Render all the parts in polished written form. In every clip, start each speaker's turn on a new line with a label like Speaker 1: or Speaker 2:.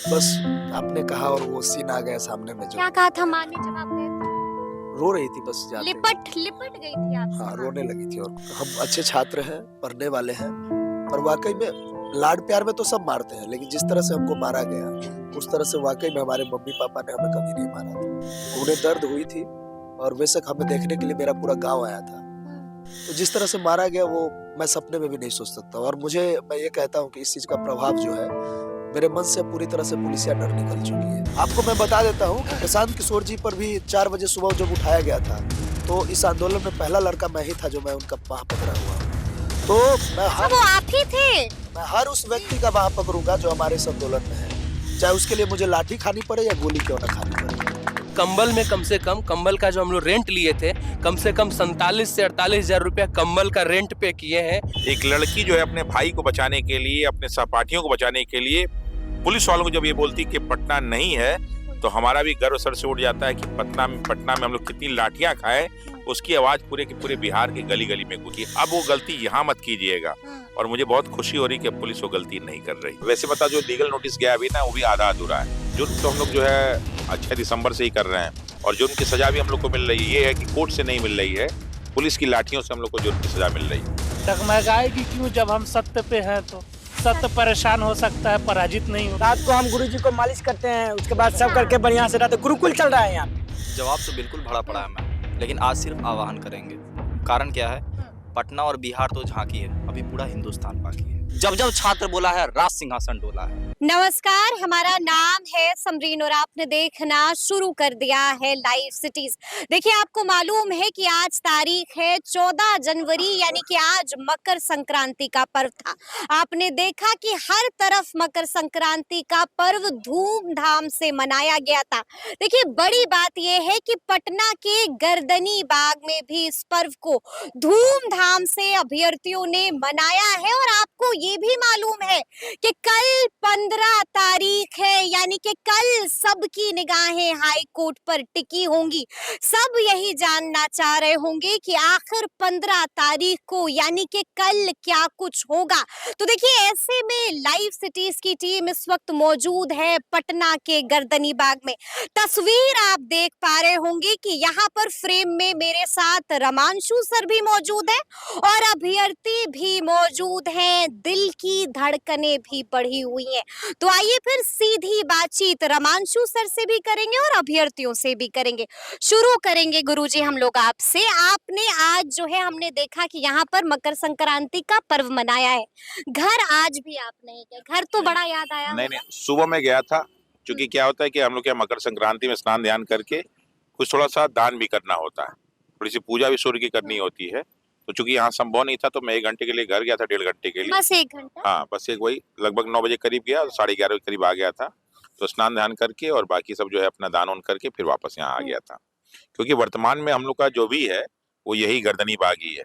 Speaker 1: बस आपने कहा और वो सीन आ गया सामने में जो
Speaker 2: क्या कहा था माँ ने जब आप गए थे?
Speaker 1: रो रही थी बस जाते।
Speaker 2: लिपट लिपट गई थी आपसे
Speaker 1: हाँ,
Speaker 2: माँ।
Speaker 1: रोने लगी थी। और हम अच्छे छात्र हैं, पढ़ने वाले हैं और वाक़ई में लाड प्यार में तो सब मारते हैं, लेकिन जिस तरह से हमको मारा गया, उस तरह से वाक़ई में हमारे मम्मी-पापा ने हमें कभी नहीं मारा था। उन्हें दर्द हुई थी और बेशक हमें देखने के लिए मेरा पूरा गाँव आया था। तो जिस तरह से मारा गया वो मैं सपने में भी नहीं सोच सकता। और मैं ये कहता हूँ कि इस चीज़ का प्रभाव जो है मेरे मन से पूरी तरह से पुलिसिया डर निकल चुकी है। आपको मैं बता देता हूँ कि प्रशांत किशोर जी पर भी 4 बजे सुबह जब उठाया गया था, तो इस आंदोलन में पहला लड़का मैं ही था जो मैं उनका बाँह पकड़ा हुआ हूँ। तो
Speaker 2: वो आप ही थे?
Speaker 1: मैं हर उस व्यक्ति का बाँह पकड़ूंगा जो हमारे इस आंदोलन में है, चाहे उसके लिए मुझे लाठी खानी पड़े या गोली क्यों ना खानी पड़े।
Speaker 3: कंबल में कम से कम कंबल का जो हम लोग रेंट लिए थे, कम से कम 47 से 48 हजार रुपया कंबल का रेंट पे किए हैं।
Speaker 4: एक लड़की जो है अपने भाई को बचाने के लिए, अपने सहपाठियों को बचाने के लिए पुलिस वालों को जब ये बोलती कि पटना नहीं है, तो हमारा भी गर्व सर से उठ जाता है कि पटना में हम लोग कितनी लाठियां खाए। उसकी आवाज पूरे के पूरे बिहार की गली गली में गूंजी। अब वो गलती यहाँ मत कीजिएगा। और मुझे बहुत खुशी हो रही कि अब पुलिस वो गलती नहीं कर रही। वैसे बता, जो लीगल नोटिस गया अभी ना, वो भी आधा अधूरा है। जुर्म तो हम लोग जो है 6 दिसंबर से ही कर रहे हैं और जुर्म की सजा भी हम लोग को मिल रही है। ये है कि कोर्ट से नहीं मिल रही है, पुलिस की लाठियों से हम लोग को जुर्म की सजा मिल रही है।
Speaker 5: डगमगाएगी क्यों जब हम सत्य पे हैं? तो सत्य परेशान हो सकता है, पराजित नहीं हो।
Speaker 6: रात को हम गुरुजी को मालिश करते हैं, उसके बाद सब करके बढ़िया से रहते। गुरुकुल चल रहा है यहाँ।
Speaker 7: जवाब तो बिल्कुल भरा पड़ा है मैम, लेकिन आज सिर्फ आह्वान करेंगे। कारण क्या है? पटना और बिहार तो झांकी है, अभी पूरा हिंदुस्तान बाकी है। जब जब छात्र बोला है, राज सिंहासन डोला है।
Speaker 2: नमस्कार, हमारा नाम है समरीन और आपने देखना शुरू कर दिया है लाइव सिटीज। देखिए, आपको मालूम है कि आज तारीख है 14 जनवरी, यानी कि आज मकर संक्रांति का पर्व था। आपने देखा कि हर तरफ मकर संक्रांति का पर्व धूमधाम से मनाया गया था। देखिए, बड़ी बात यह है कि पटना के गर्दनी बाग में भी इस पर्व को धूमधाम से अभ्यर्थियों ने मनाया है। और आपको ये भी मालूम है कि कल 15 तारीख है, यानी कि कल सबकी निगाहें हाई कोर्ट पर टिकी होंगी। सब यही जानना चाह रहे होंगे कि आखिर 15 तारीख को, यानी कि कल, क्या कुछ होगा। तो देखिए, ऐसे में लाइव सिटीज की टीम इस वक्त मौजूद है पटना के गर्दनी बाग में। तस्वीर आप देख पा रहे होंगे कि यहाँ पर फ्रेम में मेरे साथ रमांशु सर भी मौजूद है और अभ्यर्थी भी मौजूद हैं। दिल की धड़कनें भी बढ़ी हुई हैं। तो आइए फिर सीधी बातचीत रमांशु सर से भी करेंगे और अभ्यर्थियों से भी करेंगे। शुरू करेंगे गुरुजी हम लोग आपसे। आपने आज जो है, हमने देखा कि यहाँ पर मकर संक्रांति का पर्व मनाया है। घर आज भी आप नहीं गए? घर तो बड़ा याद आया।
Speaker 4: नहीं, सुबह में गया था। क्योंकि क्या होता है कि हम लोग क्या मकर संक्रांति में स्नान ध्यान करके कुछ थोड़ा सा दान भी करना होता है, थोड़ी सी पूजा भी सूर्य की करनी होती है। तो चूंकि यहाँ संभव नहीं था, तो मैं 1 घंटे के लिए घर गया था, 1.5 घंटे के लिए।
Speaker 2: बस 1 घंटा?
Speaker 4: हाँ, बस एक वही लगभग 9 बजे करीब गया, 11:30 के करीब आ गया था। तो स्नान ध्यान करके और बाकी सब जो है अपना दान वान करके फिर वापस यहाँ आ गया था। क्योंकि वर्तमान में हम लोग का जो भी है वो यही गर्दनी बाग ही है,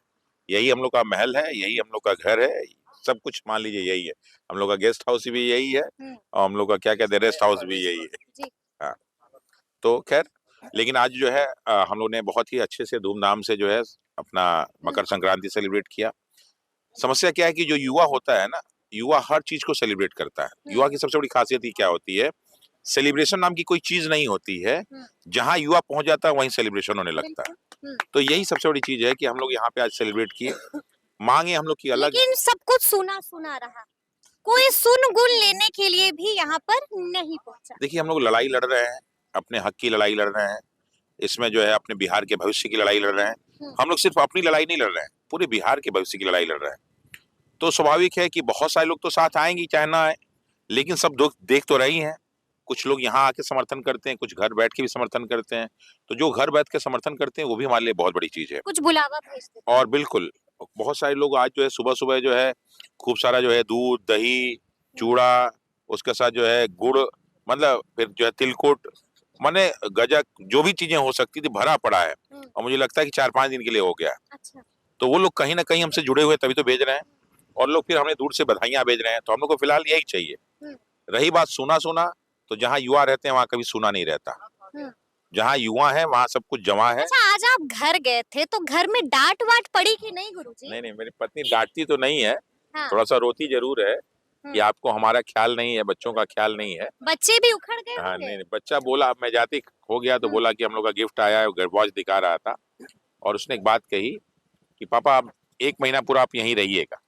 Speaker 4: यही हम लोग का महल है, यही हम लोग का घर है, सब कुछ मान लीजिए यही है। हम लोग का गेस्ट हाउस भी यही है और हम लोग का क्या कहते हैं रेस्ट हाउस भी यही है। हाँ, तो खैर, लेकिन आज जो है हम लोग ने बहुत ही अच्छे से धूमधाम से जो है अपना मकर संक्रांति सेलिब्रेट किया। समस्या क्या है कि जो युवा होता है ना, युवा हर चीज को सेलिब्रेट करता है। युवा की सबसे बड़ी खासियत ही क्या होती है? सेलिब्रेशन नाम की कोई चीज नहीं होती है। जहां युवा पहुंच जाता है वहीं सेलिब्रेशन होने लगता है। तो यही सबसे बड़ी चीज है कि हम लोग यहाँ पे आज सेलिब्रेट किए। मांगे हम लोग की अलग,
Speaker 2: लेकिन सब कुछ सुना सुना रहा, कोई सुन गुन लेने के लिए भी यहाँ पर नहीं पहुंचा।
Speaker 4: देखिए, हम लोग लड़ाई लड़ रहे हैं, अपने हक की लड़ाई लड़ रहे हैं। इसमें जो है अपने बिहार के भविष्य की लड़ाई लड़ रहे हैं। हम लोग सिर्फ अपनी लड़ाई नहीं लड़ रहे हैं, पूरे बिहार के भविष्य की लड़ाई लड़ रहे हैं। तो स्वाभाविक है कि बहुत सारे लोग तो साथ आएंगे चाहे ना आए, लेकिन सब देख तो रही हैं। कुछ लोग यहाँ आके समर्थन करते हैं, कुछ घर बैठ के भी समर्थन करते हैं। तो जो घर बैठ के समर्थन करते हैं वो भी हमारे लिए बहुत बड़ी चीज है।
Speaker 2: कुछ बुलावा भेजते हैं।
Speaker 4: और बिल्कुल बहुत सारे लोग आज जो है सुबह सुबह जो है खूब सारा जो है दूध, दही, चूड़ा, उसके साथ जो है गुड़, मतलब फिर जो है तिलकुट, माने गजक, जो भी चीजें हो सकती थी भरा पड़ा है। और मुझे लगता है कि 4-5 दिन के लिए हो गया।
Speaker 2: अच्छा।
Speaker 4: तो वो लोग कहीं ना कहीं हमसे जुड़े हुए तभी तो भेज रहे हैं। और लोग फिर हमें दूर से बधाइयां भेज रहे हैं। तो हम लोग को फिलहाल यही चाहिए। रही बात सुना, तो जहाँ युवा रहते हैं वहाँ कभी सुना नहीं रहता। जहाँ युवा है वहाँ सब कुछ जमा है।
Speaker 2: अच्छा, आज आप घर गए थे तो घर में डांट वाट पड़ी कि नहीं गुरुजी?
Speaker 4: नहीं, मेरी पत्नी डांटती तो नहीं है।
Speaker 2: हाँ।
Speaker 4: थोड़ा सा रोती जरूर है, कि आपको हमारा ख्याल नहीं है, बच्चों का ख्याल नहीं है।
Speaker 2: बच्चे भी उखड़ गए
Speaker 4: हाँ,
Speaker 2: होंगे।
Speaker 4: नहीं, बच्चा बोला, मैं जाते ही हो गया तो बोला कि हम लोग का गिफ्ट आया है, वॉच दिखा रहा था और उसने एक बात कही कि पापा आप 1 महीना पूरा आप यहीं रहिएगा,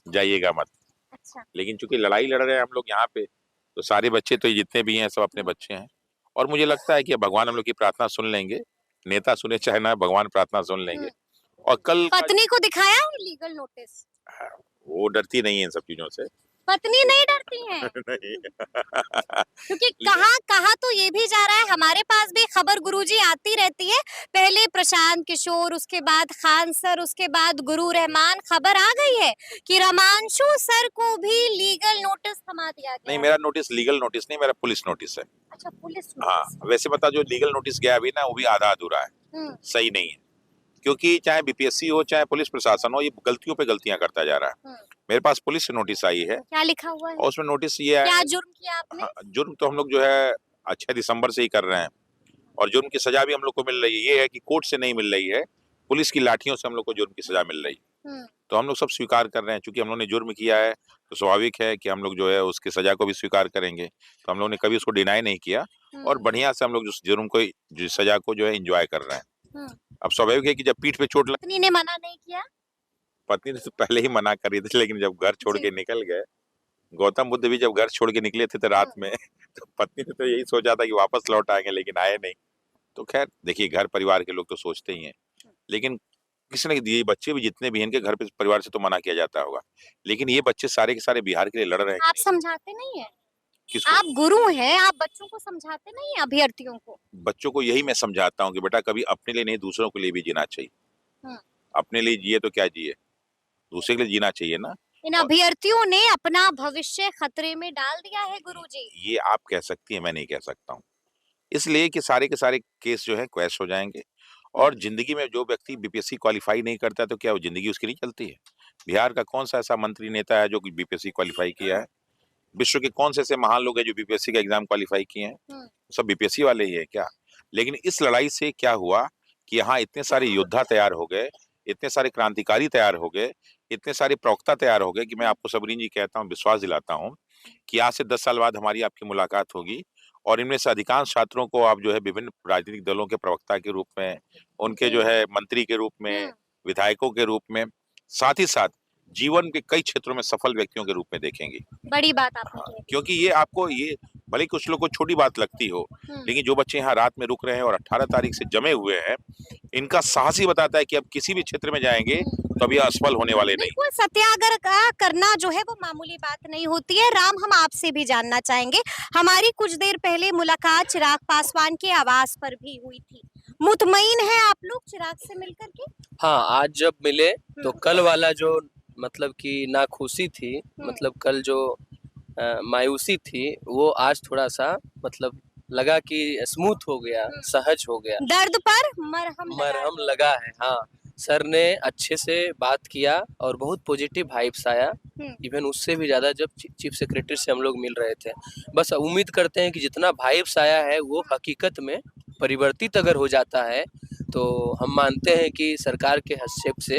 Speaker 4: जाइएगा मत।
Speaker 2: अच्छा।
Speaker 4: लेकिन चूंकि लड़ाई लड़ रहे हैं हम लोग यहाँ पे, तो सारे बच्चे तो जितने भी हैं सब अपने बच्चे हैं और मुझे लगता है कि भगवान हम लोग की प्रार्थना सुन लेंगे, नेता सुने चाहे ना, भगवान प्रार्थना सुन लेंगे। और कल का
Speaker 2: पत्नी को दिखाया है लीगल नोटिस?
Speaker 4: वो डरती नहीं है इन सब चीजों से।
Speaker 2: पत्नी नहीं डरती है?
Speaker 4: नहीं।
Speaker 2: क्योंकि कहा तो ये भी जा रहा है, हमारे पास भी खबर गुरुजी आती रहती है, पहले प्रशांत किशोर, उसके बाद खान सर, उसके बाद गुरु रहमान, खबर आ गई है कि रमांशु सर को भी लीगल नोटिस थमा दिया गया।
Speaker 4: नहीं, मेरा नोटिस लीगल नोटिस नहीं, मेरा पुलिस नोटिस है।
Speaker 2: अच्छा, पुलिस
Speaker 4: हाँ,
Speaker 2: नोटिस।
Speaker 4: वैसे बता, जो लीगल नोटिस गया अभी ना, वो भी आधा अधूरा है, सही नहीं है, क्योंकि चाहे बीपीएससी हो चाहे पुलिस प्रशासन हो, ये गलतियों पे गलतियां करता जा रहा है। मेरे पास पुलिस से नोटिस आई है।
Speaker 2: क्या लिखा हुआ है?
Speaker 4: और उसमें नोटिस ये है,
Speaker 2: क्या जुर्म किया आपने?
Speaker 4: हाँ, जुर्म तो हम लोग जो है 6 दिसंबर से ही कर रहे हैं और जुर्म की सजा भी हम लोग को मिल रही है। ये है कि कोर्ट से नहीं मिल रही है, पुलिस की लाठियों से हम लोग को जुर्म की सजा मिल रही है। तो हम लोग सब स्वीकार कर रहे हैं, क्योंकि हम लोग ने जुर्म किया है तो स्वाभाविक है कि हम लोग जो है उसकी सजा को भी स्वीकार करेंगे। तो हम लोग ने कभी उसको डिनाई नहीं किया और बढ़िया से हम लोग उस जुर्म को, जो सजा को जो है एंजॉय कर रहे हैं। अब स्वाभाविक है कि जब पीठ पे चोट
Speaker 2: पत्नी ने मना नहीं किया?
Speaker 4: पत्नी ने तो पहले ही मना करी थी, लेकिन जब घर छोड़ के निकल गए, गौतम बुद्ध भी जब घर छोड़ के निकले थे तो रात में, तो पत्नी ने तो यही सोचा था कि वापस लौट आएंगे, लेकिन आए नहीं। तो खैर देखिए, घर परिवार के लोग तो सोचते ही हैं, लेकिन किसी ने दिए बच्चे भी जितने भी हैं, इनके घर पे परिवार से तो मना किया जाता होगा, लेकिन ये बच्चे सारे के सारे बिहार के लिए लड़ रहे हैं।
Speaker 2: आप समझाते नहीं है?
Speaker 4: किसको?
Speaker 2: आप गुरु हैं, आप बच्चों को समझाते नहीं है, अभ्यर्थियों को?
Speaker 4: बच्चों को यही मैं समझाता हूँ कि बेटा कभी अपने लिए नहीं, दूसरों के लिए भी जीना चाहिए। अपने लिए जिए तो क्या जिए, दूसरे के लिए जीना चाहिए ना।
Speaker 2: इन अभ्यर्थियों ने अपना भविष्य खतरे में डाल दिया है गुरुजी।
Speaker 4: ये आप कह सकती हैं, मैं नहीं कह सकता हूँ। इसलिए कि सारे के सारे केस जो है क्वैश हो जाएंगे और जिंदगी में जो व्यक्ति बीपीएससी क्वालिफाई नहीं करता तो क्या वो जिंदगी उसकी नहीं चलती है? बिहार का कौन सा ऐसा मंत्री नेता है जो बीपीएससी क्वालिफाई किया है? विश्व के कौन से ऐसे महान लोग हैं जो बीपीएससी का एग्जाम क्वालिफाई किए हैं? सब बीपीएससी वाले ही है क्या? लेकिन इस लड़ाई से क्या हुआ कि यहाँ इतने सारे योद्धा तैयार हो गए, इतने सारे क्रांतिकारी तैयार हो गए, इतने सारे प्रवक्ता तैयार हो गए कि मैं आपको सबरीन जी कहता हूँ, विश्वास दिलाता हूँ कि आज से 10 साल बाद हमारी आपकी मुलाकात होगी और इनमें से अधिकांश छात्रों को आप जो है विभिन्न राजनीतिक दलों के प्रवक्ता के रूप में, उनके जो है मंत्री के रूप में, विधायकों के रूप में, साथ ही साथ जीवन के कई क्षेत्रों में सफल व्यक्तियों के रूप में देखेंगे।
Speaker 2: बड़ी बात आपने कही।
Speaker 4: क्योंकि ये आपको, ये भले कुछ लोग को छोटी बात लगती हो, लेकिन जो बच्चे यहाँ रात में रुक रहे हैं और 18 तारीख से जमे हुए हैं, इनका साहस ही बताता है कि अब किसी भी क्षेत्र में जाएंगे तो अब ये असफल होने वाले नहीं।
Speaker 2: बिल्कुल, सत्याग्रह का करना जो है वो मामूली बात नहीं होती है। राम, हम आपसे भी जानना चाहेंगे, हमारी कुछ देर पहले मुलाकात चिराग पासवान के आवास पर भी हुई थी, मुतमईन है आप लोग चिराग से मिलकर के?
Speaker 3: हाँ, आज जब मिले तो कल वाला जो मतलब कि नाखुशी थी, मतलब कल जो मायूसी थी, वो आज थोड़ा सा मतलब लगा कि स्मूथ हो गया, सहज हो गया।
Speaker 2: दर्द पर मरहम
Speaker 3: लगा है। हाँ, सर ने अच्छे से बात किया और बहुत पॉजिटिव वाइब्स आया, इवन उससे भी ज्यादा जब चीफ सेक्रेटरी से हम लोग मिल रहे थे। बस उम्मीद करते हैं कि जितना वाइब्स आया है वो हकीकत में परिवर्तित अगर हो जाता है तो हम मानते हैं कि सरकार के हस्तक्षेप से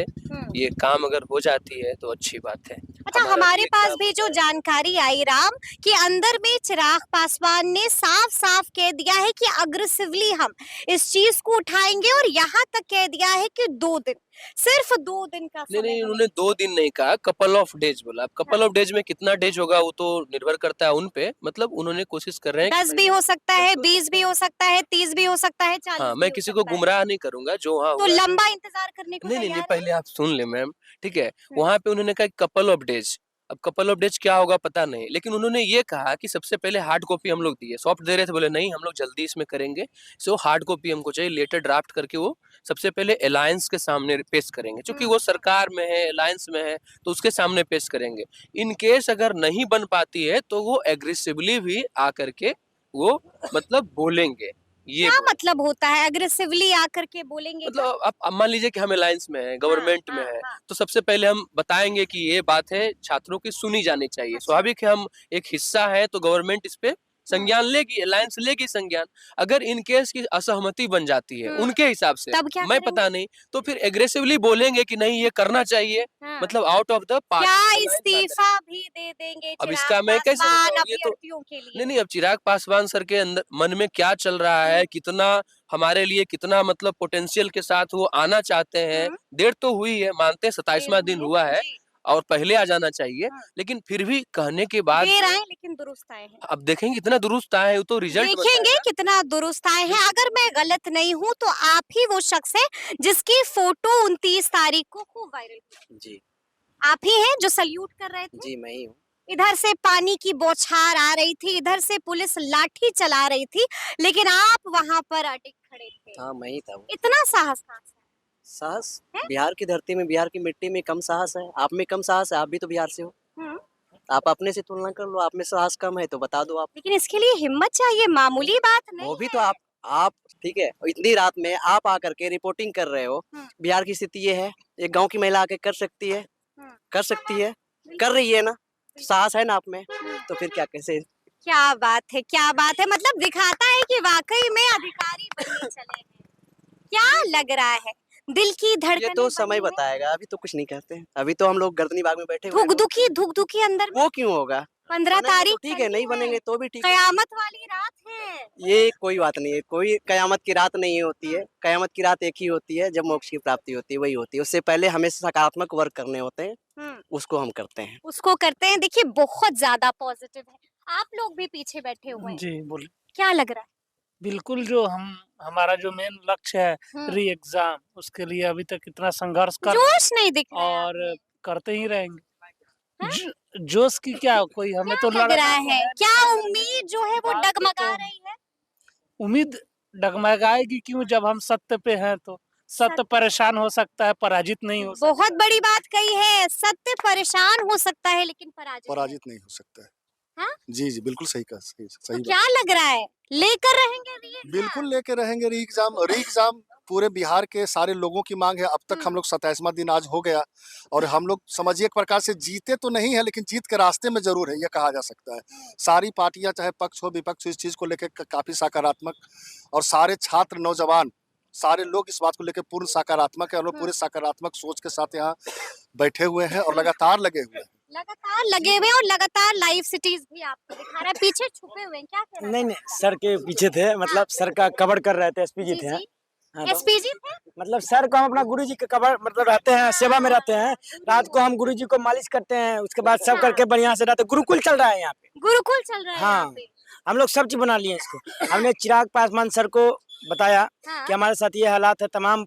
Speaker 3: ये काम अगर हो जाती है तो अच्छी बात है।
Speaker 2: अच्छा, हमारे पास भी जो जानकारी आई राम कि अंदर में चिराग पासवान ने साफ साफ कह दिया है कि अग्रेसिवली हम इस चीज को उठाएंगे और यहाँ तक कह दिया है कि 2 दिन, सिर्फ 2 दिन का समय।
Speaker 3: नहीं, उन्होंने 2 दिन नहीं कहा, कपल ऑफ डेज बोला। कपल ऑफ डेज में कितना डेज होगा वो तो निर्भर करता है उन पे, मतलब उन्होंने कोशिश कर रहे हैं
Speaker 2: 10 भी हो सकता है, 20 भी हो सकता है, 30 भी हो सकता है, 40।
Speaker 3: हाँ, मैं किसी को गुमराह नहीं करूंगा, जो हाँ
Speaker 2: तो लंबा इंतजार करने को
Speaker 3: नहीं, पहले आप सुन ले मैम, ठीक है। वहाँ पे उन्होंने कहा कपल ऑफ डेज, अब कपल ऑफ डेज क्या होगा पता नहीं, लेकिन उन्होंने ये कहा कि सबसे पहले हार्ड कॉपी हम लोग दिए, सॉफ्ट दे रहे थे, बोले नहीं हम लोग जल्दी इसमें करेंगे, सो हार्ड कॉपी हमको चाहिए, लेटर ड्राफ्ट करके वो सबसे पहले अलायंस के सामने पेश करेंगे, क्योंकि वो सरकार में है, अलायंस में है, तो उसके सामने पेश करेंगे। इन केस अगर नहीं बन पाती है तो वो एग्रेसिवली भी आकर के वो मतलब बोलेंगे। ये
Speaker 2: क्या मतलब होता है एग्रेसिवली आकर के बोलेंगे?
Speaker 3: मतलब अब मान लीजिए कि हम अलायंस में हैं, गवर्नमेंट में है, तो सबसे पहले हम बताएंगे कि ये बात है छात्रों की सुनी जानी चाहिए। स्वाभाविक है, हम एक हिस्सा है तो गवर्नमेंट इस पे संज्ञान लेगी, अलायंस लेगी संज्ञान। अगर इन केस की असहमति बन जाती है उनके हिसाब से,
Speaker 2: तब क्या
Speaker 3: मैं
Speaker 2: करेंगे?
Speaker 3: पता नहीं, तो फिर एग्रेसिवली बोलेंगे कि नहीं ये करना चाहिए,
Speaker 2: हाँ।
Speaker 3: मतलब आउट ऑफ द
Speaker 2: क्या
Speaker 3: पार्टी।
Speaker 2: इस्तीफा भी दे देंगे
Speaker 3: अब
Speaker 2: चिराग
Speaker 3: इसका मैं कैसे
Speaker 2: पासवान
Speaker 3: बताऊं? ये तो
Speaker 2: अभ्यर्थियों के लिए?
Speaker 3: नहीं, अब चिराग पासवान सर के अंदर मन में क्या चल रहा है, कितना हमारे लिए कितना मतलब पोटेंशियल के साथ वो आना चाहते हैं।
Speaker 2: हम्म।
Speaker 3: देर तो हुई है, मानते हैं 27वां दिन हुआ है
Speaker 2: जी।
Speaker 3: और पहले आ जाना चाहिए,
Speaker 2: हाँ।
Speaker 3: लेकिन फिर भी कहने के बाद
Speaker 2: देर आए लेकिन दुरुस्त आए हैं।
Speaker 3: अब देखेंगे कितना दुरुस्त आया है, वो तो रिजल्ट
Speaker 2: देखेंगे कितना दुरुस्त आए हैं। अगर मैं गलत नहीं हूँ तो आप ही वो शख्स है जिसकी फोटो 29 तारीख को खूब वायरल हुई।
Speaker 8: जी
Speaker 2: आप ही हैं जो सल्यूट कर रहे थे?
Speaker 8: जी मैं ही हूँ।
Speaker 2: इधर से पानी की बौछार आ रही थी, इधर से पुलिस लाठी चला रही थी, लेकिन आप वहां पर अटक खड़े थे।
Speaker 8: हाँ मैं ही था वो।
Speaker 2: इतना साहस कहाँ से?
Speaker 8: साहस
Speaker 2: है?
Speaker 8: बिहार की धरती में, बिहार की मिट्टी में कम साहस है? आप में कम साहस है? आप भी तो बिहार से हो।
Speaker 2: हम्म।
Speaker 8: आप अपने से तुलना कर लो, आप में साहस कम है तो बता दो आप।
Speaker 2: लेकिन इसके लिए हिम्मत चाहिए, मामूली बात नहीं
Speaker 8: वो भी
Speaker 2: है।
Speaker 8: तो आप ठीक है, इतनी रात में आप आकर के रिपोर्टिंग कर रहे हो।
Speaker 2: हम्म।
Speaker 8: बिहार की स्थिति ये है, एक गांव की महिला आके कर सकती है?
Speaker 2: हम्म।
Speaker 8: कर सकती है, कर रही है ना, साहस है ना आप में, तो फिर क्या कैसे?
Speaker 2: क्या बात है, क्या बात है, मतलब दिखाता है कि वाकई में अधिकारी बनने चले हैं। क्या लग रहा है, दिल की
Speaker 8: ये
Speaker 2: धड़कनें
Speaker 8: तो समय
Speaker 2: बनी हैं?
Speaker 8: बताएगा, अभी तो कुछ नहीं कहते हैं। अभी तो हम लोग गर्दनी बाग में बैठे हुए हैं।
Speaker 2: धुक दुखी अंदर में
Speaker 8: वो क्यों होगा?
Speaker 2: 15
Speaker 8: बनेंगे तो
Speaker 2: तारीख
Speaker 8: ठीक है, नहीं बनेंगे तो भी ठीक है।
Speaker 2: कयामत वाली रात है।
Speaker 8: ये कोई बात नहीं है, कोई कयामत की रात नहीं होती है। कयामत की रात एक ही होती है जब मोक्ष की प्राप्ति होती है, वही होती है। उससे पहले हमें सकारात्मक वर्क करने होते हैं, उसको हम करते हैं।
Speaker 2: उसको करते हैं। देखिए बहुत ज्यादा पॉजिटिव है। आप लोग भी पीछे बैठे हुए हैं,
Speaker 5: जी बोलिए।
Speaker 2: क्या लग रहा है?
Speaker 5: बिल्कुल, जो हमारा जो मेन लक्ष्य है
Speaker 2: हम्म।
Speaker 5: री एग्जाम, उसके लिए अभी तक इतना संघर्ष कर
Speaker 2: जोश नहीं दिख रहा है आप
Speaker 5: और
Speaker 2: में।
Speaker 5: करते ही रहेंगे।
Speaker 2: हाँ?
Speaker 5: जोश की क्या, कोई हमें तो
Speaker 2: क्या लग रहा
Speaker 5: लड़ना
Speaker 2: है, क्या उम्मीद जो है वो
Speaker 5: बात तो
Speaker 2: डगमगा रही है?
Speaker 5: उम्मीद डगमगाएगी क्यों जब हम सत्य पे हैं तो। सत्य परेशान हो सकता है, पराजित नहीं हो सकता।
Speaker 2: बहुत बड़ी बात कही है, सत्य परेशान हो सकता है लेकिन पराजित
Speaker 1: पराजित नहीं हो सकता है।
Speaker 2: हाँ?
Speaker 1: जी जी बिल्कुल सही कहा, सही
Speaker 2: तो
Speaker 1: सही बात।
Speaker 2: क्या लग रहा है, लेकर रहेंगे री
Speaker 1: बिल्कुल लेके रहेंगे री एग्जाम पूरे बिहार के सारे लोगों की मांग है। अब तक हम लोग 27वां दिन आज हो गया और हम लोग समझिए एक प्रकार से जीते तो नहीं है, लेकिन जीत के रास्ते में जरूर है, ये कहा जा सकता है। सारी पार्टियां चाहे पक्ष हो विपक्ष हो, इस चीज को लेकर काफी सकारात्मक, और सारे छात्र नौजवान सारे लोग इस बात को लेकर पूर्ण सकारात्मक है। हम लोग पूरे सकारात्मक सोच के साथ यहाँ बैठे हुए हैं और लगातार लगे हुए हैं।
Speaker 2: लगातार लगे हुए हैं और लगातार लाइव सिटीज भी आपको दिखा रहा है। पीछे छुपे हुए हैं, क्या कह रहे
Speaker 6: नहीं सर के पीछे थे, मतलब सर का कवर कर रहे थे, एसपी जी थे।
Speaker 2: हैं?
Speaker 6: हाँ, तो
Speaker 2: एसपीजी थे?
Speaker 6: मतलब सर को हम अपना गुरुजी के कवर मतलब रहते हैं, सेवा में रहते हैं। रात को हम गुरुजी को मालिश करते हैं, उसके बाद सब करके बढ़िया से रहते। गुरुकुल चल रहा है यहाँ पे।
Speaker 2: गुरुकुल चल रहा है
Speaker 6: हाँ।
Speaker 2: यहाँ पे।
Speaker 6: हम लोग सब चीज बना लिए इसको। हमने चिराग पासवान सर को बताया
Speaker 2: हाँ।
Speaker 6: कि हमारे साथ ये हालात है, तमाम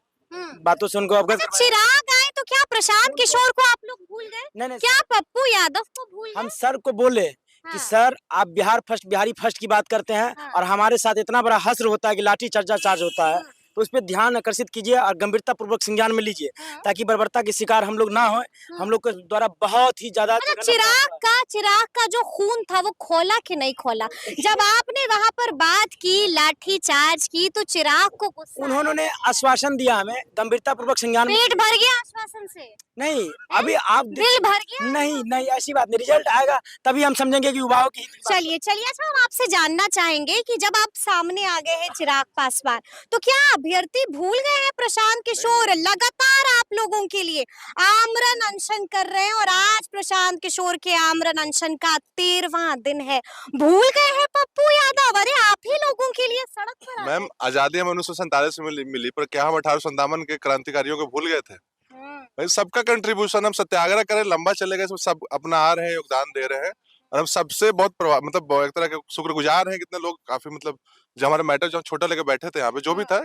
Speaker 6: बातों से उनको अवगत
Speaker 2: अच्छा,
Speaker 6: करवाया।
Speaker 2: चिराग आए तो क्या प्रशांत किशोर को आप लोग भूल गए?
Speaker 6: नहीं
Speaker 2: क्या पप्पू यादव को भूल
Speaker 6: हम
Speaker 2: गए?
Speaker 6: सर को बोले कि
Speaker 2: हाँ।
Speaker 6: सर आप बिहारी फर्स्ट की बात करते हैं
Speaker 2: हाँ।
Speaker 6: और हमारे साथ इतना बड़ा हश्र होता है कि लाठी चार्ज होता है, तो उस पर ध्यान आकर्षित कीजिए और गंभीरता पूर्वक संज्ञान में लीजिए, ताकि बर्बरता के शिकार हम लोग ना हो। हम लोग के द्वारा बहुत ही ज्यादा
Speaker 2: अच्छा, चिराग का जो खून था वो खोला कि नहीं खोला? जब आपने वहाँ पर बात की, लाठी चार्ज की, तो चिराग को गुस्सा आया?
Speaker 6: उन्होंने आश्वासन दिया हमें, गंभीरता पूर्वक संज्ञान में।
Speaker 2: पेट भर गया आश्वासन से?
Speaker 6: नहीं अभी आप
Speaker 2: दिल भर गया?
Speaker 6: नहीं ऐसी बात नहीं, रिजल्ट आएगा तभी हम समझेंगे कि युवाओं की।
Speaker 2: चलिए अच्छा, हम आपसे जानना चाहेंगे कि जब आप सामने आ गए हैं चिराग पासवान, तो क्या अभ्यर्थी भूल गए हैं प्रशांत किशोर? लगातार आप लोगों के लिए आमरण अनशन कर रहे हैं और आज प्रशांत किशोर के आमरण अनशन का 13वां दिन है। भूल गए हैं पप्पू यादव? अरे आप ही लोगों के लिए सड़क पर आ
Speaker 9: मैम, आजादी हमें 1947 में मिली, पर क्या हम 1857 के क्रांतिकारियों को भूल गए थे? भाई सबका कंट्रीब्यूशन, हम सत्याग्रह करें, लंबा चलेगा, इसमें सब अपना आ रहे हैं, योगदान दे रहे हैं और हम सबसे बहुत मतलब एक तरह के शुक्रगुजार हैं। कितने लोग काफी मतलब जो हमारे मैटर जो छोटा लेके बैठे थे यहाँ पे, जो भी था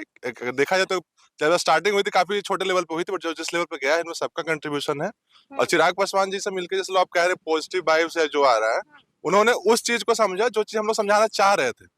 Speaker 9: देखा जाए तो जब स्टार्टिंग हुई थी काफी छोटे लेवल पे हुई थी, बट जो जिस लेवल पे गया है इनमें सबका कंट्रीब्यूशन है। और चिराग पासवान जी से मिलकर जैसे लोग आप कह रहे हैं पॉजिटिव वाइब्स है जो आ रहा है, उन्होंने उस चीज को समझा जो चीज हम लोग समझाना चाह रहे थे।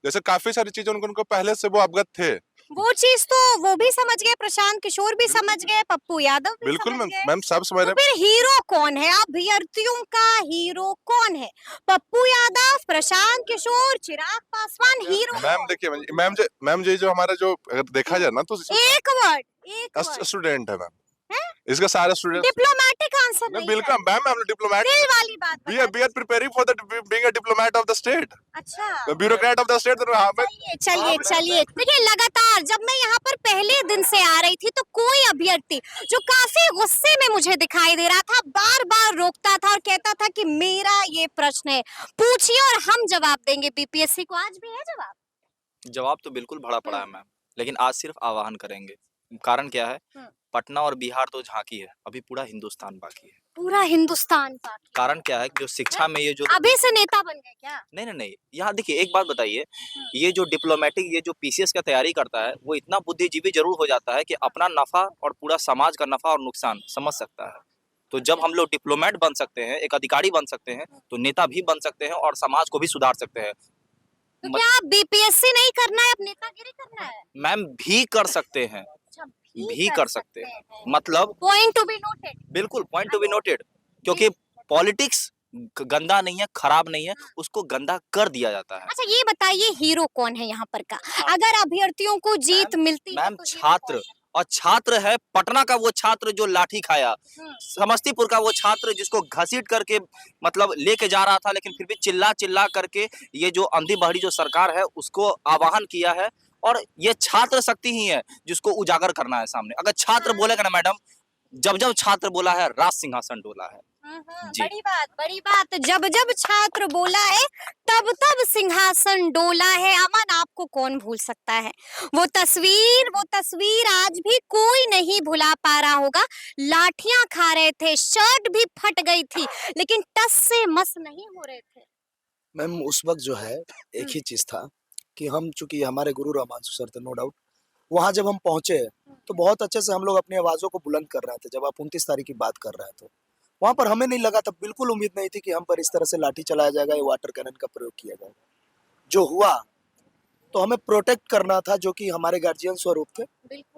Speaker 9: जैसे काफी सारी चीजें उनको पहले से वो अवगत थे,
Speaker 2: वो चीज तो वो भी समझ गए, प्रशांत किशोर भी समझ गए, पप्पू यादव भी
Speaker 9: बिल्कुल
Speaker 2: समझ
Speaker 9: मैम,
Speaker 2: गए।
Speaker 9: मैम सब समझ
Speaker 2: तो
Speaker 9: रहे हैं।
Speaker 2: फिर हीरो कौन है? अभ्यर्थियों का हीरो कौन है? पप्पू यादव, प्रशांत किशोर, चिराग पासवान, हीरो
Speaker 9: मैम
Speaker 2: कौन?
Speaker 9: देखिए मैम जी जो हमारा जो अगर देखा जाए ना तो
Speaker 2: एक वर्ड
Speaker 9: स्टूडेंट है मैम। इसका सारे स्टूडेंट
Speaker 2: डिप्लोमेटिक आंसर
Speaker 9: मैं
Speaker 2: नहीं
Speaker 9: बिल्कुल
Speaker 2: है,
Speaker 9: मैम हमने डिप्लोमेट
Speaker 2: दिल वाली बात
Speaker 9: we
Speaker 2: बता
Speaker 9: are preparing for the being a diplomat of the state
Speaker 2: अच्छा
Speaker 9: the bureaucrat of the state
Speaker 2: चलिए चलिए चलिए देखिए लगातार जब मैं यहाँ पर पहले दिन से आ रही थी तो कोई अभ्यर्थी जो काफी गुस्से में मुझे दिखाई दे रहा था बार बार रोकता था और कहता था कि मेरा ये प्रश्न है पूछिए और हम जवाब देंगे बीपीएससी को। आज भी है जवाब?
Speaker 7: जवाब तो बिल्कुल भरा पड़ा है मैम, लेकिन आज सिर्फ आह्वान करेंगे। कारण क्या है, पटना और बिहार तो झांकी है, अभी पूरा हिंदुस्तान बाकी है।
Speaker 2: पूरा हिंदुस्तान बाकी?
Speaker 7: कारण क्या है, जो शिक्षा में ये जो
Speaker 2: अभी से नेता बन गए क्या?
Speaker 7: नहीं, यहाँ देखिए एक बात बताइए, ये जो डिप्लोमेटिक ये जो पीसीएस का तैयारी करता है वो इतना बुद्धिजीवी जरूर हो जाता है कि अपना नफा और पूरा समाज का नफा और नुकसान समझ सकता है। तो जब हम लोग डिप्लोमेट बन सकते हैं, एक अधिकारी बन सकते हैं, तो नेता भी बन सकते हैं और समाज को भी सुधार सकते हैं।
Speaker 2: तो क्या बीपीएससी नहीं करना है, अब नेतागिरी करना है?
Speaker 7: मैम भी कर सकते हैं,
Speaker 2: अच्छा,
Speaker 7: भी कर सकते हैं, मतलब
Speaker 2: पॉइंट टू बी नोटेड।
Speaker 7: बिल्कुल पॉइंट टू बी नोटेड, क्योंकि पॉलिटिक्स गंदा नहीं है, खराब नहीं है, उसको गंदा कर दिया जाता है।
Speaker 2: अच्छा ये बताइए हीरो कौन है यहाँ पर का? अगर अभ्यर्थियों को जीत मिलती है
Speaker 7: मैम
Speaker 2: तो हीरो
Speaker 7: छात्र,
Speaker 2: कौन है?
Speaker 7: और छात्र है पटना का वो छात्र जो लाठी खाया, समस्तीपुर का वो छात्र जिसको घसीट करके मतलब लेके जा रहा था, लेकिन फिर भी चिल्ला चिल्ला करके ये जो अंधी बहरी जो सरकार है उसको आवाहन किया है। और ये छात्र शक्ति ही है जिसको उजागर करना है सामने। अगर छात्र बोलेगा ना मैडम, जब जब छात्र बोला है राज सिंहासन डोला है। जी।
Speaker 2: बड़ी बात जब जब छात्र बोला है तब तब सिंहासन डोला है। अमन आपको कौन भूल सकता है वो तस्वीर आज भी कोई नहीं भुला पा रहा होगा। लाठियां खा रहे थे, शर्ट भी फट गई थी, लेकिन टस से मस नहीं हो रहे थे।
Speaker 1: मैम उस वक्त जो है एक ही चीज था कि हम चूंकि हमारे गुरु रामांशु सर थे नो डाउट, वहां जब हम पहुंचे तो बहुत अच्छे से हम लोग अपनी आवाजों को बुलंद कर रहे थे। जब आप 29 तारीख की बात कर रहे थे वहां पर हमें नहीं लगा था, बिल्कुल उम्मीद नहीं थी कि हम पर इस तरह से लाठी चलाया जाएगा या वाटर कैनन का प्रयोग किया जाएगा। जो हुआ तो हमें प्रोटेक्ट करना था, जो कि हमारे गार्जियन स्वरूप थे।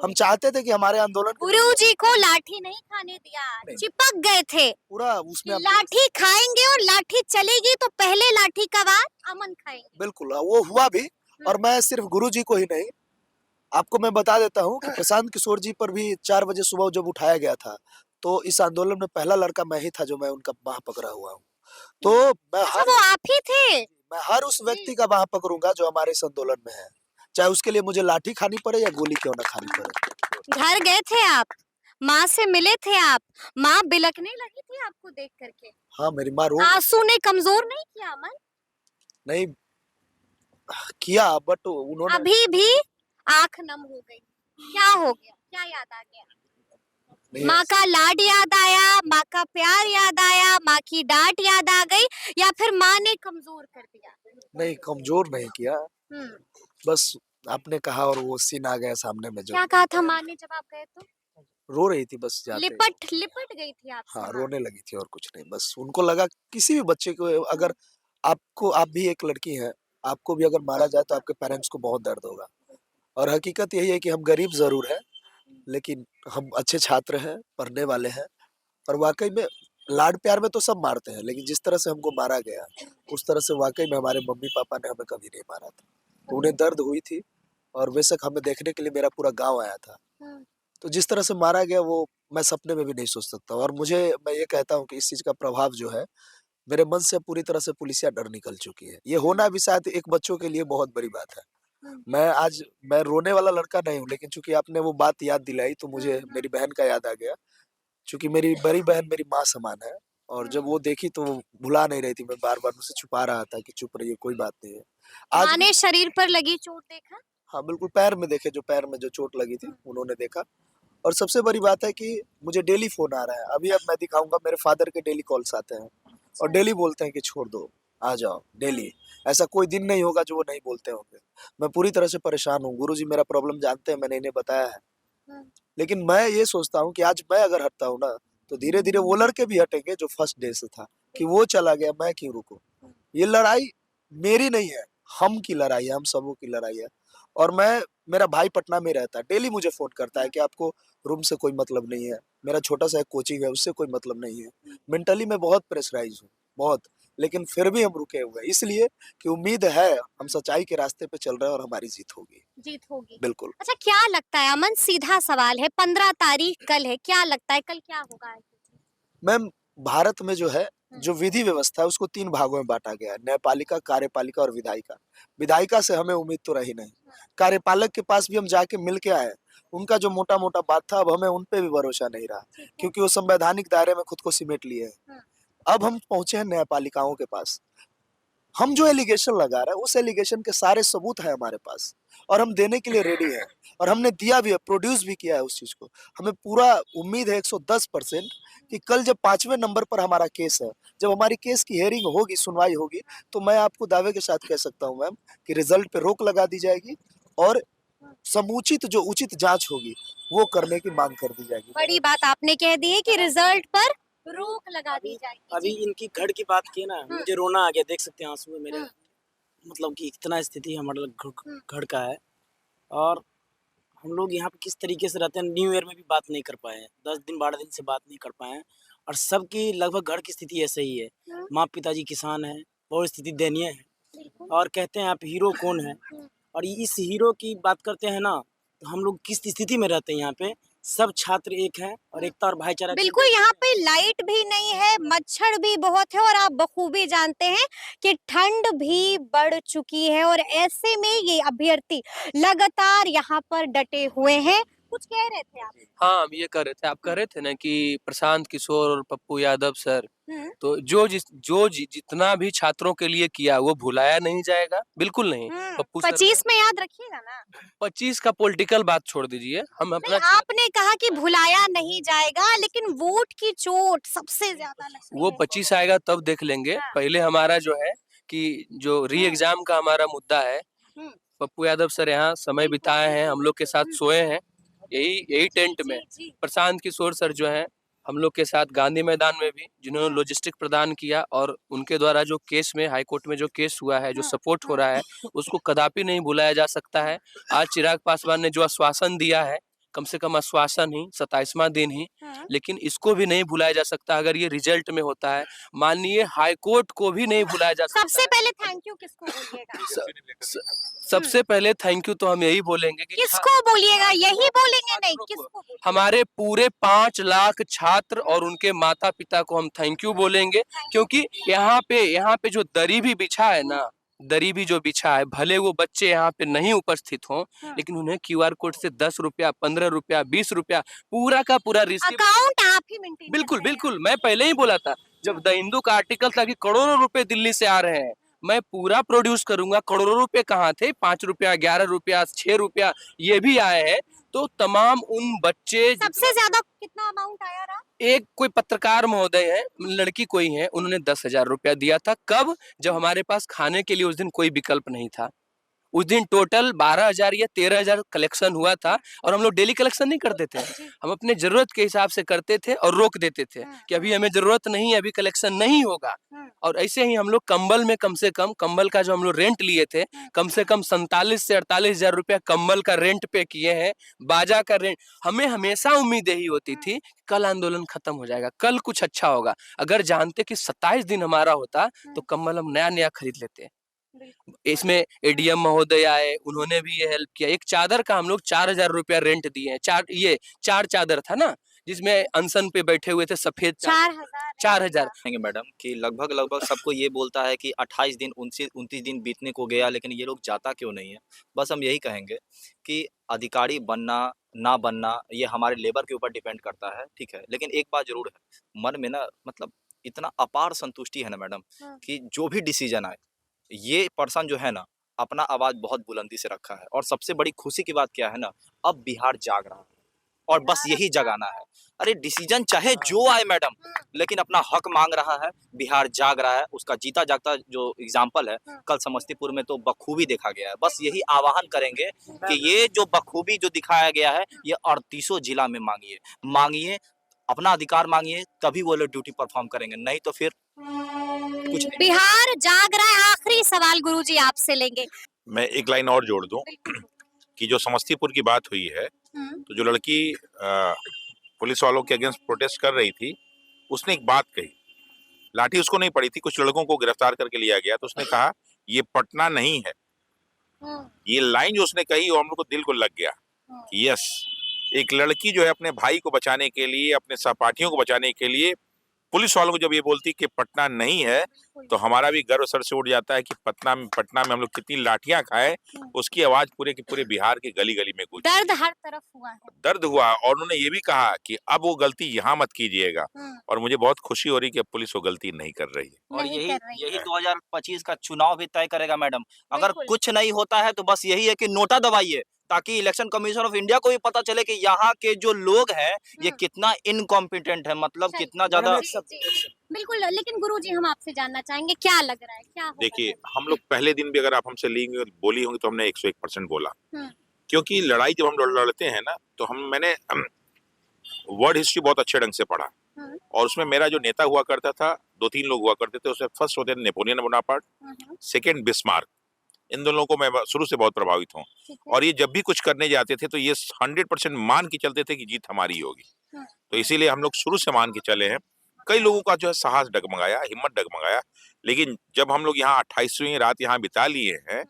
Speaker 1: हम चाहते थे कि हमारे आंदोलन
Speaker 2: गुरु जी को लाठी नहीं खाने दिया, चिपक गए थे
Speaker 1: पूरा उसमें
Speaker 2: लाठी खाएंगे और लाठी चलेगी तो पहले लाठी का बाद अमन खाएंगे।
Speaker 1: बिल्कुल वो हुआ भी। और मैं सिर्फ गुरु जी को ही नहीं, आपको मैं बता देता हूँ कि प्रशांत किशोर जी पर भी 4 बजे सुबह जब उठाया गया था तो इस आंदोलन में पहला लड़का मैं ही था जो मैं उनका बाह पकड़ा हुआ हूँ। तो मैं
Speaker 2: वो आप ही थे?
Speaker 1: मैं हर उस व्यक्ति का बाह पकड़ूंगा जो हमारे इस आंदोलन में है, चाहे उसके लिए मुझे लाठी खानी पड़े या गोली क्यों ना खानी पड़े।
Speaker 2: घर गए थे आप, माँ से मिले थे आप, माँ बिलकने लगी थी आपको देख करके?
Speaker 1: हाँ मेरी माँ रो
Speaker 2: आंसू ने कमजोर नहीं किया अमन?
Speaker 1: नहीं किया, बट उन्होंने
Speaker 2: अभी भी आंख नम हो गई। क्या हो गया, क्या याद आ गया? माँ का लाड याद आया, माँ का प्यार याद आया, माँ की डांट याद आ गई, या फिर माँ ने कमजोर कर दिया?
Speaker 1: नहीं कमजोर नहीं किया, बस आपने कहा और वो सीन आ गया सामने में। जो
Speaker 2: क्या कहा था माँ ने जब आप गए तो?
Speaker 1: रो रही थी बस जाते।
Speaker 2: लिपट गई थी आपसे?
Speaker 1: हाँ रोने लगी थी और कुछ नहीं, बस उनको लगा किसी भी बच्चे को अगर आप भी एक लड़की हैं, आपको भी अगर मारा जाए तो आपके पेरेंट्स को बहुत दर्द होगा। और हकीकत यही है कि हम गरीब जरूर हैं लेकिन हम अच्छे छात्र हैं, पढ़ने वाले हैं। और वाकई में लाड प्यार में तो सब मारते हैं, लेकिन जिस तरह से हमको मारा गया उस तरह से वाकई में हमारे मम्मी पापा ने हमें कभी नहीं मारा था। तो उन्हें दर्द हुई थी और बेशक हमें देखने के लिए मेरा पूरा गांव आया था। तो जिस तरह से मारा गया वो मैं सपने में भी नहीं सोच सकता। और मैं ये कहता हूँ कि इस चीज का प्रभाव जो है मेरे मन से पूरी तरह से पुलिसिया डर निकल चुकी है। ये होना भी शायद एक बच्चों के लिए बहुत बड़ी बात है। मैं रोने वाला लड़का नहीं हूँ, लेकिन चूंकि आपने वो बात याद दिलाई तो मुझे मेरी बहन का याद आ गया। चूंकि मेरी बड़ी बहन मेरी माँ समान है और जब वो देखी तो वो भुला नहीं रही थी। मैं बार बार उसे छुपा रहा था कि चुप रहिए कोई बात नहीं है।
Speaker 2: माँ ने शरीर पर लगी चोट देखा?
Speaker 1: हाँ बिल्कुल, पैर में देखे, जो पैर में जो चोट लगी थी उन्होंने देखा। और सबसे बड़ी बात है कि मुझे डेली फोन आ रहा है, अभी अब मैं दिखाऊंगा, मेरे फादर के डेली कॉल्स आते हैं और डेली बोलते हैं कि छोड़ दो आ जाओ। डेली ऐसा कोई दिन नहीं होगा जो वो नहीं बोलते होंगे। मैं पूरी तरह से परेशान हूँ। गुरुजी मेरा प्रॉब्लम जानते हैं, मैंने इन्हें बताया है। लेकिन मैं ये सोचता हूँ कि आज मैं अगर हटता हूँ ना तो धीरे धीरे वो लड़के भी हटेंगे जो फर्स्ट डे से था कि वो चला गया मैं क्यों रुकूं। ये लड़ाई मेरी नहीं है, हम की लड़ाई है, हम सबों की लड़ाई है। और मेरा भाई पटना में रहता है, डेली मुझे फोन करता है कि आपको रूम से कोई मतलब नहीं है। मेरा छोटा सा एक कोचिंग है, उससे कोई मतलब नहीं है। मेंटली मैं बहुत प्रेशराइज हूँ, बहुत। लेकिन फिर भी हम रुके हुए हैं, इसलिए कि उम्मीद है हम सच्चाई के रास्ते पे चल रहे हैं और हमारी जीत होगी।
Speaker 2: जीत होगी।
Speaker 1: बिल्कुल।
Speaker 2: अच्छा, क्या लगता है अमन, सीधा सवाल है, 15 तारीख कल है, क्या लगता है कल क्या होगा?
Speaker 1: मैम, भारत में जो है, जो विधि व्यवस्था है उसको 3 भागों में बांटा गया है, न्यायपालिका, कार्यपालिका और विधायिका। विधायिका से हमें उम्मीद तो रही नहीं। कार्यपालक के पास भी हम जाके मिल के आए, उनका जो मोटा-मोटा बात था, अब हमें उन पे भी भरोसा नहीं रहा, क्योंकि वो संवैधानिक दायरे में खुद को सिमेट लिए हैं। अब हम पहुंचे हैं न्यायपालिकाओं के पास। हम जो एलिगेशन लगा रहे हैं, उस एलिगेशन के सारे सबूत हैं हमारे पास और हम देने के लिए रेडी हैं और हमने दिया भी है, प्रोड्यूस भी किया है उस चीज को। हमें पूरा उम्मीद है 110% कि कल जब 5वें नंबर पर हमारा केस है, जब हमारी केस की हेयरिंग होगी, सुनवाई होगी, तो मैं आपको दावे के साथ कह सकता हूं मैम कि रिजल्ट पे रोक लगा दी जाएगी और समुचित जो उचित जांच होगी वो करने की मांग कर दी जाएगी।
Speaker 2: बड़ी बात आपने कह दी है कि रिजल्ट पर रोक लगा दी जाएगी।
Speaker 6: अभी इनकी घड़ की बात की है ना, मुझे रोना आ गया, देख सकते हैं आंसू है मेरे, मतलब कि इतना स्थिति हमारे घड़ का है। और हम लोग यहाँ पे किस तरीके से रहते हैं, न्यू ईयर में भी बात नहीं कर पाए हैं, 10 दिन 12 दिन से बात नहीं कर पाए हैं और सबकी लगभग घर की स्थिति ऐसे ही है। माँ पिताजी किसान हैं, बहुत स्थिति दयनीय है और कहते हैं आप हीरो कौन है, और इस हीरो की बात करते हैं ना, तो हम लोग किस स्थिति में रहते हैं यहाँ पे। सब छात्र एक हैं और एकता और भाईचारा।
Speaker 2: बिल्कुल, यहाँ पे लाइट भी नहीं है, मच्छर भी बहुत है और आप बखूबी जानते हैं कि ठंड भी बढ़ चुकी है और ऐसे में ये अभ्यर्थी लगातार यहाँ पर डटे हुए हैं। कुछ कह रहे थे आप?
Speaker 3: हाँ, हम ये कह रहे थे, आप कह रहे थे ना कि प्रशांत किशोर और पप्पू यादव सर, तो जितना भी छात्रों के लिए किया वो भुलाया नहीं जाएगा, बिल्कुल नहीं। पप्पू सर
Speaker 2: 25 में याद रखिएगा ना।
Speaker 3: 25 का पॉलिटिकल बात छोड़ दीजिए, हम
Speaker 2: नहीं,
Speaker 3: अपना
Speaker 2: आपने कहा कि भुलाया नहीं जाएगा, लेकिन वोट की चोट सबसे ज्यादा लगती
Speaker 3: वो
Speaker 2: है।
Speaker 3: 25 आएगा तब देख लेंगे।
Speaker 2: हाँ।
Speaker 3: पहले हमारा जो है कि जो री एग्जाम का हमारा मुद्दा है, पप्पू यादव सर यहाँ समय बिताए हैं, हम लोग के साथ सोए हैं यही टेंट में। प्रशांत किशोर सर जो हैं हम लोग के साथ गांधी मैदान में भी, जिन्होंने लॉजिस्टिक प्रदान किया और उनके द्वारा जो केस में, हाई कोर्ट में जो केस हुआ है, जो सपोर्ट हो रहा है, उसको कदापि नहीं भुलाया जा सकता है। आज चिराग पासवान ने जो आश्वासन दिया है, कम से कम आश्वासन ही, 27वां दिन ही, लेकिन इसको भी नहीं भुलाया जा सकता अगर ये रिजल्ट में होता है। माननीय हाई कोर्ट को भी नहीं भुलाया जा सकता।
Speaker 2: सबसे पहले थैंक यू किसको बोलिएगा?
Speaker 3: सबसे पहले थैंक यू तो हम यही बोलेंगे कि
Speaker 2: किसको बोलिएगा? यही बोलेंगे? नहीं, किसको?
Speaker 3: हमारे पूरे 5 लाख छात्र और उनके माता पिता को हम थैंक यू बोलेंगे, क्योंकि यहाँ पे जो दरी भी बिछा है ना, दरी भी जो बिछा है, भले वो बच्चे यहाँ पे नहीं उपस्थित हों, लेकिन उन्हें QR कोड से 10 रुपया, 15 रुपया, 20 रुपया पूरा का पूरा रिसीव।
Speaker 2: अकाउंट आप ही मेंटेन
Speaker 3: बिल्कुल बिल्कुल, मैं पहले ही बोला था जब द हिंदू का आर्टिकल था कि करोड़ों रुपए दिल्ली से आ रहे हैं, मैं पूरा प्रोड्यूस करूंगा। करोड़ों रुपए कहाँ थे? 5 रुपया, 11 रुपया, 6 रुपया ये भी आए हैं। तो तमाम उन बच्चे,
Speaker 2: सबसे ज्यादा कितना अमाउंट आया रहा?
Speaker 3: एक कोई पत्रकार महोदय है, लड़की कोई है, उन्होंने 10,000 रुपया दिया था। कब? जब हमारे पास खाने के लिए उस दिन कोई विकल्प नहीं था। उस दिन टोटल 12,000 या 13,000 कलेक्शन हुआ था और हम लोग डेली कलेक्शन नहीं करते थे, हम अपने जरूरत के हिसाब से करते थे और रोक देते थे कि अभी हमें जरूरत नहीं है, अभी कलेक्शन नहीं होगा। और ऐसे ही हम लोग कंबल में कम से कम, कंबल का जो हम लोग रेंट लिए थे, कम से कम 47 से 48,000 रुपया कंबल का रेंट पे किए हैं, बाजा का रेंट। हमें हमेशा उम्मीद यही होती थी कल आंदोलन खत्म हो जाएगा, कल कुछ अच्छा होगा। अगर जानते कि 27 दिन हमारा होता तो कंबल हम नया नया खरीद लेते। इसमें एडीएम महोदय आए, उन्होंने भी ये हेल्प किया। एक चादर का हम लोग 4,000 रुपया रेंट दिए हैं। चार चादर था ना, जिसमें अनशन पे बैठे हुए थे, सफेद 4,000।
Speaker 7: मैडम कि लगभग सबको ये बोलता है कि 28 दिन 29 दिन बीतने को गया, लेकिन ये लोग जाता क्यों नहीं है। बस हम यही कहेंगे कि अधिकारी बनना ना बनना ये हमारे लेबर के ऊपर डिपेंड करता है, ठीक है। लेकिन एक बात जरूर है, मन में ना मतलब इतना अपार संतुष्टि है ना मैडम कि जो भी डिसीजन आए, ये पर्सन जो है ना अपना आवाज बहुत बुलंदी से रखा है। और सबसे बड़ी खुशी की बात क्या है ना, अब बिहार जाग रहा है और बस यही जगाना है। अरे डिसीजन चाहे जो आए मैडम, लेकिन अपना हक मांग रहा है, बिहार जाग रहा है। उसका जीता जागता जो एग्जाम्पल है कल समस्तीपुर में तो बखूबी देखा गया है। बस यही आह्वान करेंगे कि ये जो बखूबी जो दिखाया गया है, ये 38 जिला में मांगिए, अपना अधिकार मांगिए, तभी वो लोग ड्यूटी परफॉर्म करेंगे, नहीं तो फिर कुछ नहीं।
Speaker 2: बिहार जाग रहा है। आखिरी सवाल गुरुजी आपसे लेंगे।
Speaker 4: मैं एक लाइन और जोड़ दूं कि जो समस्तीपुर की बात हुई है, तो जो लड़की पुलिस वालों के अगेंस्ट प्रोटेस्ट कर रही थी, उसने एक बात कही लाठी उसको नहीं पड़ी थी, कुछ लड़कों को गिरफ्तार करके लिया गया, तो उसने कहा ये पटना नहीं है। ये लाइन जो उसने कही वो हम लोग को दिल को लग गया। यस, एक लड़की जो है अपने भाई को बचाने के लिए, अपने सहपाठियों को बचाने के लिए पुलिस वालों को जब ये बोलती कि पटना नहीं है, तो हमारा भी गर्व सर से उठ जाता है कि पटना में हम लोग कितनी लाठियां खाए, उसकी आवाज पूरे के पूरे बिहार की गली गली में गूंजी।
Speaker 2: दर्द हर तरफ हुआ है।
Speaker 4: दर्द हुआ, और उन्होंने ये भी कहा कि अब वो गलती यहाँ मत कीजिएगा, और मुझे बहुत खुशी हो रही कि अब पुलिस वो गलती नहीं कर रही है।
Speaker 7: और
Speaker 2: नहीं कर रही
Speaker 7: यही
Speaker 2: है।
Speaker 7: 2025 का चुनाव भी तय करेगा मैडम। अगर
Speaker 2: बिल्कुल।
Speaker 7: कुछ नहीं होता है तो बस यही है कि नोटा दबाइए, ताकि इलेक्शन कमीशन ऑफ इंडिया को भी पता चले कि यहाँ के जो लोग हैं ये कितना इनकॉम्पिटेंट है, मतलब
Speaker 2: सही।
Speaker 7: कितना ज्यादा।
Speaker 2: जी, जी। बिल्कुल, लेकिन गुरुजी हम आपसे जानना चाहेंगे क्या लग रहा है, क्या होगा
Speaker 4: देखिए,
Speaker 2: सच में?
Speaker 4: हम लोग पहले दिन भी अगर आप हमसे लेंगे बोली होंगी तो हमने 101% बोला,
Speaker 2: हम्म,
Speaker 4: क्योंकि लड़ाई जब हम लड़ते हैं ना, तो मैंने वर्ड हिस्ट्री बहुत अच्छे ढंग से पढ़ा, और उसमें मेरा जो नेता हुआ करता था, 2-3 लोग हुआ करते थे। उसमें फर्स्ट होते थे नेपोलियन बोनापार्ट, सेकंड बिस्मार्क। इन दोनों को मैं शुरू से बहुत प्रभावित हूँ,
Speaker 2: ठीक है।
Speaker 4: और ये जब भी कुछ करने जाते थे तो ये 100% मान के चलते थे कि जीत हमारी होगी। तो इसीलिए हम लोग शुरू से मान के चले हैं। कई लोगों का जो है साहस डगमगाया, हिम्मत डगमगाया, लेकिन जब हम लोग यहाँ 28वीं रात यहाँ बिता लिए हैं,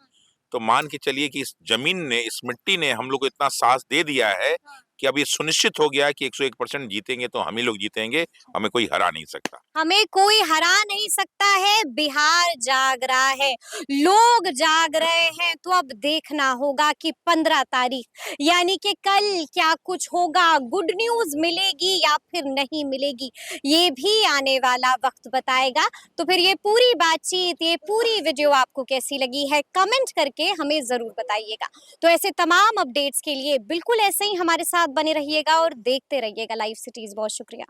Speaker 4: तो मान के चलिए कि इस जमीन ने, इस मिट्टी ने हम लोग को इतना साहस दे दिया है कि अब ये सुनिश्चित हो गया कि 101% जीतेंगे तो हम ही लोग जीतेंगे, हमें कोई हरा नहीं सकता।
Speaker 2: हमें कोई हरा नहीं सकता है। बिहार जाग रहा है, लोग जाग रहे हैं। तो अब देखना होगा कि 15 तारीख यानी कि कल क्या कुछ होगा, गुड न्यूज मिलेगी या फिर नहीं मिलेगी, ये भी आने वाला वक्त बताएगा। तो फिर ये पूरी बातचीत, ये पूरी वीडियो आपको कैसी लगी है, कमेंट करके हमें जरूर बताइएगा। तो ऐसे तमाम अपडेट्स के लिए बिल्कुल ऐसे ही हमारे साथ बने रहिएगा और देखते रहिएगा लाइव सिटीज। बहुत शुक्रिया।